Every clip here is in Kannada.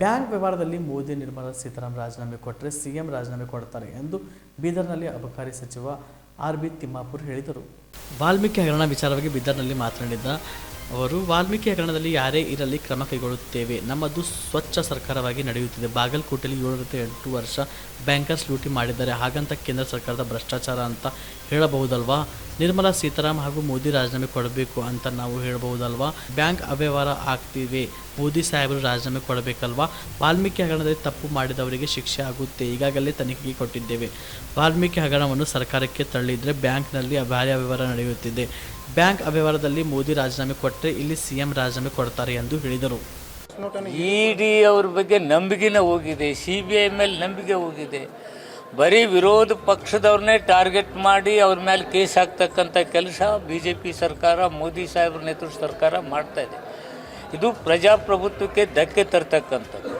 ಬ್ಯಾಂಕ್ ವ್ಯವಹಾರದಲ್ಲಿ ಮೋದಿ ನಿರ್ಮಲಾ ಸೀತಾರಾಮನ್ ರಾಜೀನಾಮೆ ಕೊಟ್ಟರೆ ಸಿಎಂ ರಾಜೀನಾಮೆ ಕೊಡ್ತಾರೆ ಎಂದು ಬೀದರ್ನಲ್ಲಿ ಅಬಕಾರಿ ಸಚಿವ ಆರ್.ಬಿ. ತಿಮ್ಮಾಪುರ್ ಹೇಳಿದರು. ವಾಲ್ಮೀಕಿ ಹಗರಣ ವಿಚಾರವಾಗಿ ಬೀದರ್ನಲ್ಲಿ ಮಾತನಾಡಿದ ಅವರು, ವಾಲ್ಮೀಕಿ ಹಗರಣದಲ್ಲಿ ಯಾರೇ ಇರಲಿ ಕ್ರಮ ಕೈಗೊಳ್ಳುತ್ತೇವೆ. ನಮ್ಮದು ಸ್ವಚ್ಛ ಸರ್ಕಾರವಾಗಿ ನಡೆಯುತ್ತಿದೆ. ಬಾಗಲಕೋಟೆಯಲ್ಲಿ 7-8 ವರ್ಷ ಬ್ಯಾಂಕರ್ಸ್ ಲೂಟಿ ಮಾಡಿದ್ದಾರೆ. ಹಾಗಂತ ಕೇಂದ್ರ ಸರ್ಕಾರದ ಭ್ರಷ್ಟಾಚಾರ ಅಂತ ಹೇಳಬಹುದಲ್ವಾ? ನಿರ್ಮಲಾ ಸೀತಾರಾಮನ್ ಹಾಗೂ ಮೋದಿ ರಾಜೀನಾಮೆ ಕೊಡಬೇಕು ಅಂತ ನಾವು ಹೇಳಬಹುದಲ್ವಾ? ಬ್ಯಾಂಕ್ ಅವ್ಯವಹಾರ ಆಗ್ತಿವೆ, ಮೋದಿ ಸಾಹೇಬರು ರಾಜೀನಾಮೆ ಕೊಡಬೇಕಲ್ವಾ? ವಾಲ್ಮೀಕಿ ಹಗರಣದಲ್ಲಿ ತಪ್ಪು ಮಾಡಿದವರಿಗೆ ಶಿಕ್ಷೆ ಆಗುತ್ತೆ. ಈಗಾಗಲೇ ತನಿಖೆಗೆ ಕೊಟ್ಟಿದ್ದೇವೆ. ವಾಲ್ಮೀಕಿ ಹಗರಣವನ್ನು ಸರ್ಕಾರಕ್ಕೆ ತಳ್ಳಿದರೆ ಬ್ಯಾಂಕ್ನಲ್ಲಿ ಭಾರಿ ಅವ್ಯವಹಾರ ನಡೆಯುತ್ತಿದೆ. ಬ್ಯಾಂಕ್ ಅವ್ಯವಹಾರದಲ್ಲಿ ಮೋದಿ ರಾಜೀನಾಮೆ ಕೊಟ್ಟರೆ ಇಲ್ಲಿ ಸಿಎಂ ರಾಜೀನಾಮೆ ಕೊಡ್ತಾರೆ ಎಂದು ಹೇಳಿದರು. ಇಡಿ ಅವ್ರ ಬಗ್ಗೆ ನಂಬಿಕೆನೇ ಹೋಗಿದೆ, CBI ಮೇಲೆ ನಂಬಿಕೆ ಹೋಗಿದೆ. ಬರೀ ವಿರೋಧ ಪಕ್ಷದವ್ರನ್ನೇ ಟಾರ್ಗೆಟ್ ಮಾಡಿ ಅವ್ರ ಮೇಲೆ ಕೇಸ್ ಹಾಕ್ತಕ್ಕಂಥ ಕೆಲಸ BJP ಸರ್ಕಾರ, ಮೋದಿ ಸಾಹೇಬ್ರ ನೇತೃತ್ವ ಸರ್ಕಾರ ಮಾಡ್ತಾ ಇದೆ. ಇದು ಪ್ರಜಾಪ್ರಭುತ್ವಕ್ಕೆ ಧಕ್ಕೆ ತರ್ತಕ್ಕಂಥದ್ದು.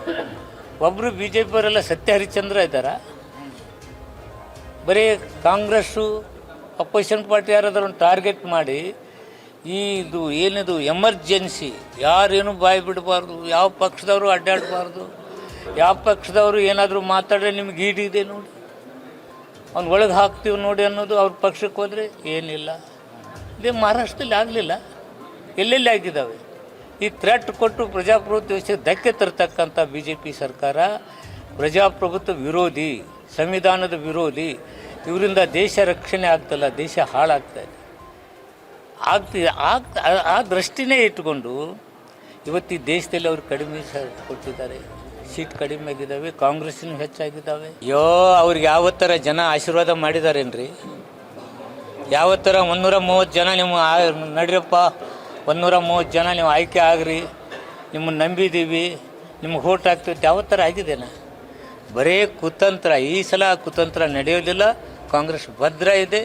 ಒಬ್ಬರು BJP ಅವರೆಲ್ಲ ಸತ್ಯ ಹರಿಶ್ಚಂದ್ರ ಇದ್ದಾರಾ? ಬರೀ ಕಾಂಗ್ರೆಸ್ಸು ಅಪೋಸಿಷನ್ ಪಾರ್ಟಿ ಯಾರಾದ್ರೂ ಟಾರ್ಗೆಟ್ ಮಾಡಿ ಇದು ಏನಿದು ಎಮರ್ಜೆನ್ಸಿ, ಯಾರೇನು ಬಾಯಿ ಬಿಡಬಾರ್ದು, ಯಾವ ಪಕ್ಷದವರು ಅಡ್ಡಾಡಬಾರ್ದು, ಯಾವ ಪಕ್ಷದವರು ಏನಾದರೂ ಮಾತಾಡಿದ್ರೆ ನಿಮ್ಗೆ ಈಡಿದೆ ನೋಡಿ, ಅವ್ನು ಒಳಗೆ ಹಾಕ್ತೀವಿ ನೋಡಿ ಅನ್ನೋದು ಅವ್ರ ಪಕ್ಷಕ್ಕೆ ಹೋದರೆ ಏನಿಲ್ಲ. ಇದೇ ಮಹಾರಾಷ್ಟ್ರದಲ್ಲಿ ಆಗಲಿಲ್ಲ, ಎಲ್ಲೆಲ್ಲಿ ಆಗಿದ್ದಾವೆ. ಈ ಥ್ರೆಟ್ ಕೊಟ್ಟು ಪ್ರಜಾಪ್ರಭುತ್ವ ವ್ಯವಸ್ಥೆಗೆ ಧಕ್ಕೆ ತರ್ತಕ್ಕಂಥ BJP ಸರ್ಕಾರ ಪ್ರಜಾಪ್ರಭುತ್ವ ವಿರೋಧಿ, ಸಂವಿಧಾನದ ವಿರೋಧಿ. ಇವರಿಂದ ದೇಶ ರಕ್ಷಣೆ ಆಗ್ತಲ್ಲ, ದೇಶ ಹಾಳಾಗ್ತಾಯಿದೆ. ಆ ದೃಷ್ಟಿನೇ ಇಟ್ಕೊಂಡು ಇವತ್ತು ಈ ದೇಶದಲ್ಲಿ ಅವರು ಕಡಿಮೆ ಕೊಟ್ಟಿದ್ದಾರೆ, ಸೀಟ್ ಕಡಿಮೆ ಆಗಿದ್ದಾವೆ, ಕಾಂಗ್ರೆಸ್ಸಿನೂ ಹೆಚ್ಚಾಗಿದ್ದಾವೆ. ಅವ್ರಿಗೆ ಯಾವ ಥರ ಜನ ಆಶೀರ್ವಾದ ಮಾಡಿದಾರೇನ್ರಿ? ಯಾವ ಥರ 130 ಜನ ನೀವು ನಡಿರಪ್ಪ, 130 ಜನ ನೀವು ಆಯ್ಕೆ ಆಗ್ರಿ, ನಿಮ್ಮನ್ನು ನಂಬಿದ್ದೀವಿ, ನಿಮ್ಗೆ ಓಟ್ ಹಾಕ್ತೀವಿ, ಯಾವ ಥರ ಆಗಿದೆನಾ? ಬರೀ ಕುತಂತ್ರ. ಈ ಸಲ ಕುತಂತ್ರ ನಡೆಯೋದಿಲ್ಲ. ಕಾಂಗ್ರೆಸ್ ಭದ್ರ ಇದೆ,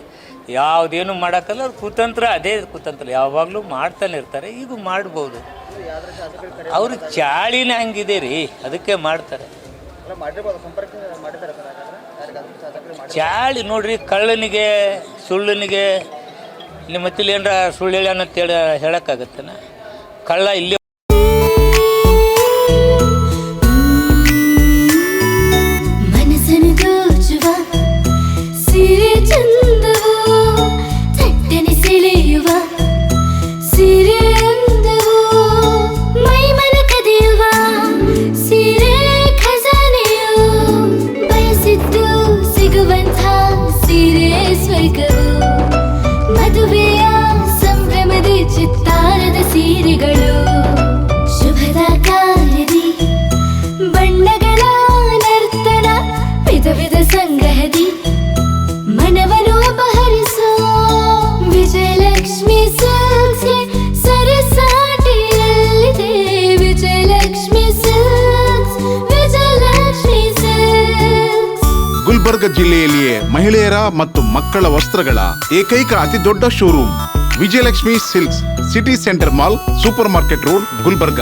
ಯಾವುದೇನು ಮಾಡೋಕ್ಕಲ್ಲ. ಅವ್ರು ಕುತಂತ್ರ, ಅದೇ ಕುತಂತ್ರ ಯಾವಾಗಲೂ ಮಾಡ್ತಾನೆ ಇರ್ತಾರೆ. ಈಗ ಮಾಡ್ಬೋದು. ಅವ್ರ ಚಾಳಿನೇ ಹಂಗಿದೆ ರೀ, ಅದಕ್ಕೆ ಮಾಡ್ತಾರೆ. ಚಾಳಿ ನೋಡ್ರಿ, ಕಳ್ಳನಿಗೆ ಸುಳ್ಳನಿಗೆ ನಿಮ್ಮ ಮತ್ತಿಲ್ಲಿ ಏನಾರ ಸುಳ್ಳು ಹೇಳಿ ಅನ್ನೋದು ಹೇಳೋಕ್ಕಾಗತ್ತೇನ? ಕಳ್ಳ ಇಲ್ಲಿ ಮದುವೆಯ ಸಂಭ್ರಮದ ಚಿತ್ತಾರದ ಸೀರೆಗಳು, ಶುಭದ ಕಾರ್ಯದಿ ಬಣ್ಣಗಳ ನರ್ತನ, ವಿಧ ವಿಧ ಸಂಗ್ರಹದಿ ಮನವನ್ನು ಅಪಹರಿಸೋ ವಿಜಯಲಕ್ಷ್ಮಿ ಸಿಲ್ಕ್ಸ್ ಸರಸಾಟಿಯಲ್ಲಿದೆ. Vijayalakshmi silks, Vijayalakshmi silks. ಗುಲ್ಬರ್ಗ ಜಿಲ್ಲೆಯಲ್ಲಿಯೇ ಮಹಿಳೆಯರ ಮತ್ತು ಮಕ್ಕಳ ವಸ್ತ್ರಗಳ ಏಕೈಕ ಅತಿ ದೊಡ್ಡ showroom Vijayalakshmi silks, city centre mall, super market road, Gulbarga.